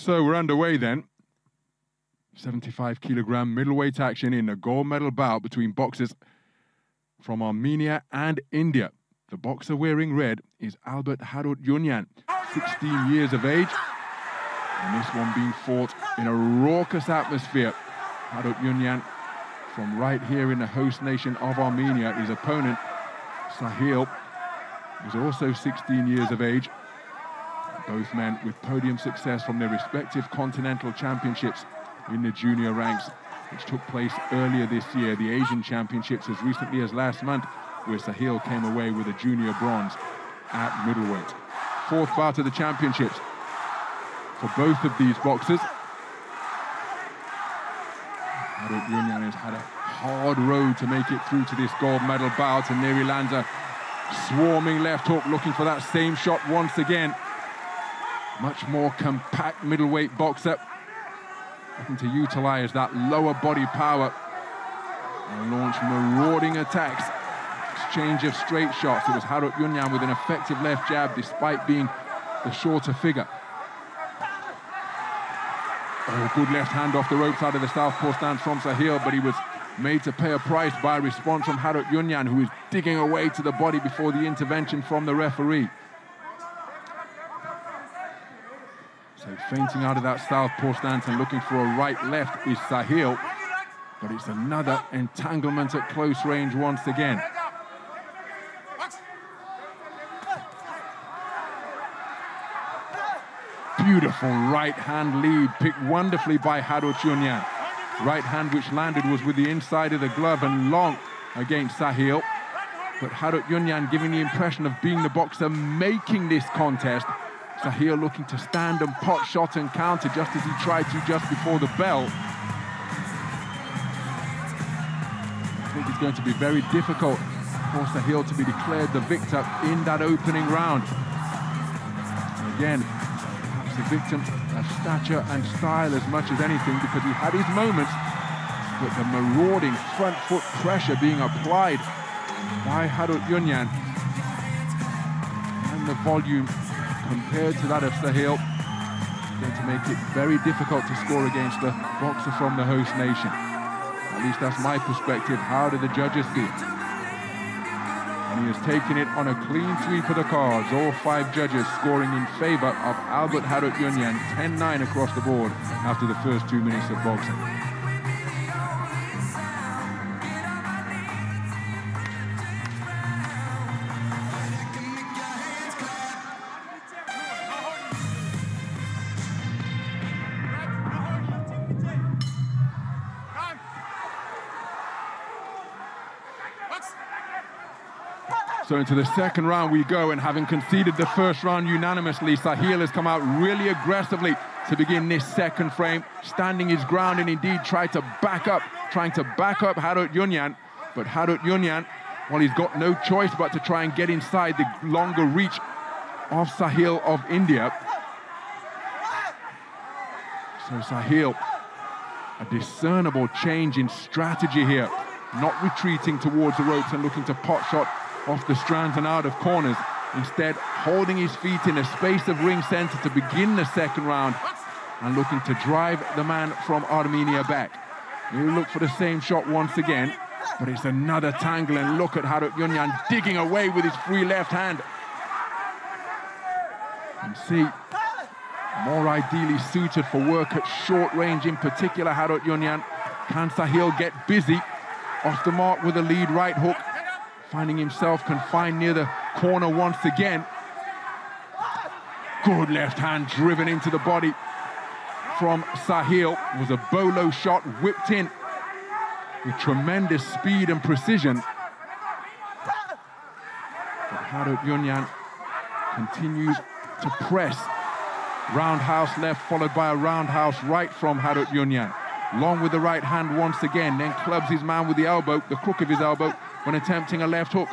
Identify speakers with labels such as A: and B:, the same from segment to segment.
A: So we're underway then. 75-kilogram middleweight action in a gold medal bout between boxers from Armenia and India. The boxer wearing red is Harutyunyan, 16 years of age, and this one being fought in a raucous atmosphere. Harutyunyan, from right here in the host nation of Armenia, his opponent, Sahil, is also 16 years of age. Both men with podium success from their respective continental championships in the junior ranks, which took place earlier this year. The Asian Championships as recently as last month, where Sahil came away with a junior bronze at middleweight. Fourth bout of the championships for both of these boxers. Harutyunyan has had a hard road to make it through to this gold medal bout, and there he lands a swarming left hook, looking for that same shot once again. Much more compact middleweight boxer, looking to utilize that lower body power and launch marauding attacks. Exchange of straight shots. It was Harutyunyan with an effective left jab despite being the shorter figure. Oh, good left hand off the ropes out of the southpaw stance from Sahil, but he was made to pay a price by a response from Harutyunyan, who is digging away to the body before the intervention from the referee. So feinting out of that southpaw stance and looking for a right-left is Sahil, but it's another entanglement at close range once again. Beautiful right hand lead, picked wonderfully by Harutyunyan. Right hand which landed was with the inside of the glove and long against Sahil. But Harutyunyan giving the impression of being the boxer making this contest. Sahil looking to stand and pot shot and counter just as he tried to just before the bell. I think it's going to be very difficult for Sahil to be declared the victor in that opening round. And again, the victim of stature and style as much as anything, because he had his moments, but the marauding front foot pressure being applied by Harutyunyan and the volume compared to that of Sahil is going to make it very difficult to score against the boxer from the host nation. At least that's my perspective. How do the judges see it? And he has taken it on a clean sweep of the cards. All five judges scoring in favor of Harutyunyan, 10-9 across the board after the first 2 minutes of boxing. So into the second round we go, and having conceded the first round unanimously, Sahil has come out really aggressively to begin this second frame, standing his ground and indeed trying to back up Harutyunyan. But Harutyunyan, well, he's got no choice but to try and get inside the longer reach of Sahil of India. So Sahil, a discernible change in strategy here, not retreating towards the ropes and looking to pot shot off the strands and out of corners, instead holding his feet in a space of ring center to begin the second round and looking to drive the man from Armenia back. He'll look for the same shot once again, but it's another tangle, and look at Harutyunyan digging away with his free left hand. And see, more ideally suited for work at short range, in particular Harutyunyan. Can Sahil get busy off the mark with a lead right hook, finding himself confined near the corner once again. Good left hand driven into the body from Sahil. It was a bolo shot whipped in with tremendous speed and precision. But Harutyunyan continues to press. Roundhouse left followed by a roundhouse right from Harutyunyan. Long with the right hand once again, then clubs his man with the elbow, the crook of his elbow, when attempting a left hook.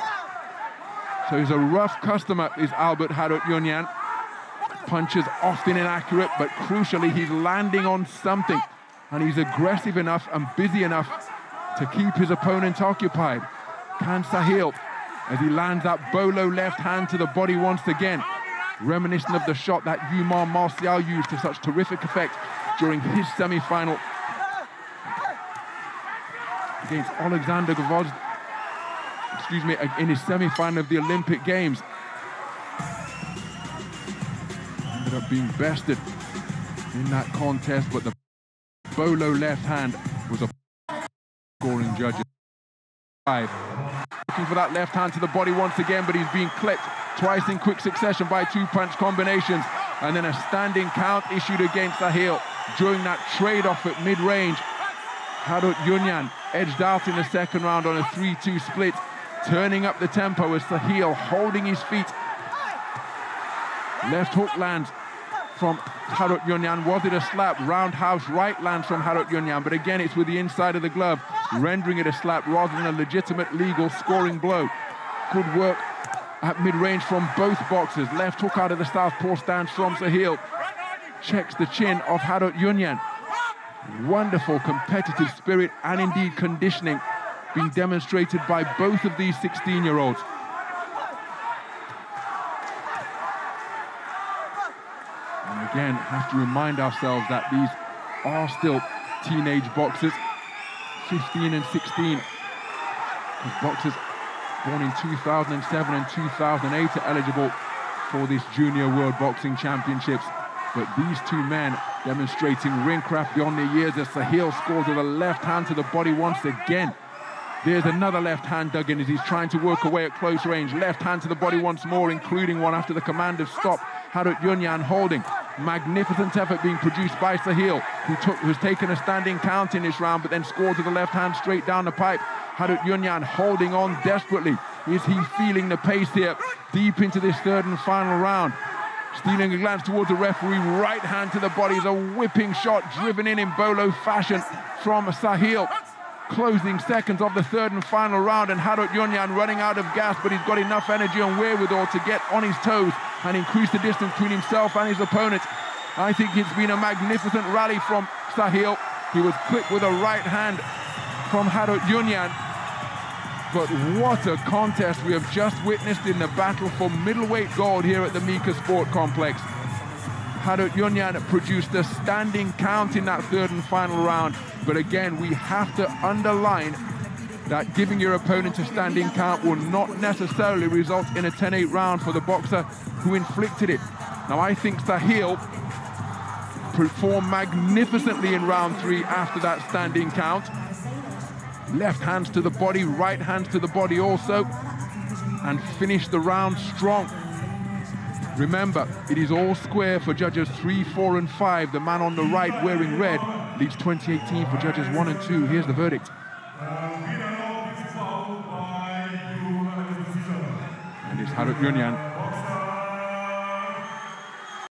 A: So he's a rough customer, is Harutyunyan. Punches often inaccurate, but crucially he's landing on something, and he's aggressive enough and busy enough to keep his opponent occupied. Can Sahil, as he lands that bolo left hand to the body once again, reminiscent of the shot that Yumar Martial used to such terrific effect during his semi-final against Alexander Gvozd, in his semi-final of the Olympic Games. Ended up being bested in that contest, but the Bolo left hand was a scoring judge. Looking for that left hand to the body once again, but he's being clipped twice in quick succession by two-punch combinations, and then a standing count issued against Sahil during that trade-off at mid-range. Harutyunyan edged out in the second round on a 3-2 split, turning up the tempo as Sahil holding his feet. Left hook lands from Harutyunyan. Was it a slap? Roundhouse right lands from Harutyunyan, but again it's with the inside of the glove, rendering it a slap rather than a legitimate legal scoring blow. Good work at mid-range from both boxers. Left hook out of the southpaw stance from Sahil. Checks the chin of Harutyunyan. Wonderful competitive spirit and indeed conditioning being demonstrated by both of these 16-year-olds. And again, have to remind ourselves that these are still teenage boxers, 15 and 16. Because boxers born in 2007 and 2008 are eligible for this Junior World Boxing Championships. But these two men demonstrating ring craft beyond their years as Sahil scores with a left hand to the body once again. There's another left hand dug in as he's trying to work away at close range. Left hand to the body once more, including one after the command of stop. Harutyunyan holding. Magnificent effort being produced by Sahil, who's taken a standing count in this round, but then scored with the left hand straight down the pipe. Harutyunyan holding on desperately. Is he feeling the pace here deep into this third and final round? Stealing a glance towards the referee, right hand to the body is a whipping shot driven in Bolo fashion from Sahil. Closing seconds of the third and final round, and Harutyunyan running out of gas, but he's got enough energy and wherewithal to get on his toes and increase the distance between himself and his opponent. I think it's been a magnificent rally from Sahil. He was clipped with a right hand from Harutyunyan. But what a contest we have just witnessed in the battle for middleweight gold here at the Mika Sport Complex. Harutyunyan produced a standing count in that third and final round. But again, we have to underline that giving your opponent a standing count will not necessarily result in a 10-8 round for the boxer who inflicted it. Now, I think Sahil performed magnificently in round 3 after that standing count. Left hands to the body, right hands to the body also, and finished the round strong. Remember, it is all square for judges 3, 4, and 5. The man on the right wearing red leads 2018 for judges 1 and 2. Here's the verdict. And it's Harutyunyan